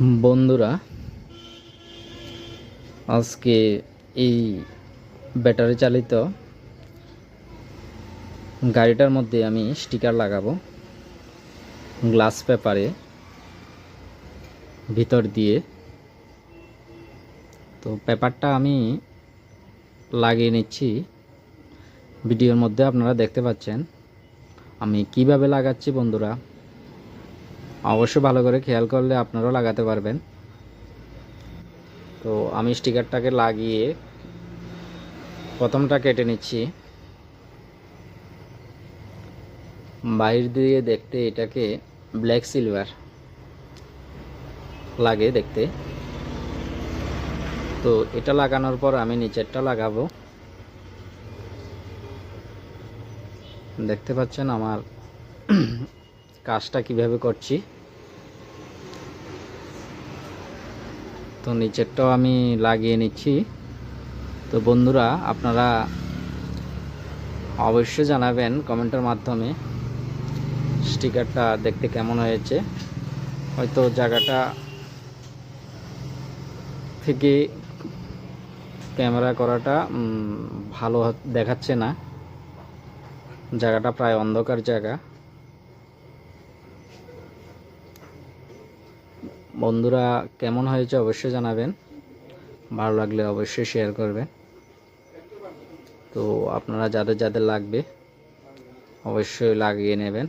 বন্ধুরা, আজকে এই ব্যাটারি চালিত গাড়িটার মধ্যে আমি স্টিকার লাগাবো গ্লাস পেপারে ভিতর দিয়ে। তো পেপারটা আমি লাগিয়ে নিচ্ছি। ভিডিওর মধ্যে আপনারা দেখতে পাচ্ছেন আমি কিভাবে লাগাচ্ছি। বন্ধুরা, অবশ্যই ভালো করে খেয়াল করলে আপনারাও লাগাতে পারবেন। তো আমি স্টিকারটাকে লাগিয়ে প্রথমটা কেটে নিচ্ছি। বাইরে দিয়ে দেখতে এটাকে ব্ল্যাক সিলভার লাগে দেখতে। তো এটা লাগানোর পর আমি নিচেরটা লাগাবো। দেখতে পাচ্ছেন আমার কাজটা কিভাবে করছি। তো নিচেরটাও আমি লাগিয়ে নিচ্ছি। তো বন্ধুরা, আপনারা অবশ্যই জানাবেন কমেন্টের মাধ্যমে স্টিকারটা দেখতে কেমন হয়েছে। হয়তো জায়গাটা থেকে ক্যামেরা করাটা ভালো দেখাচ্ছে না, জায়গাটা প্রায় অন্ধকার জায়গা। বন্ধুরা, কেমন হয়েছে অবশ্যই জানাবেন, ভালো লাগলে অবশ্যই শেয়ার করবেন। তো আপনারা যাদের যাদের লাগবে অবশ্যই লাগিয়ে নেবেন।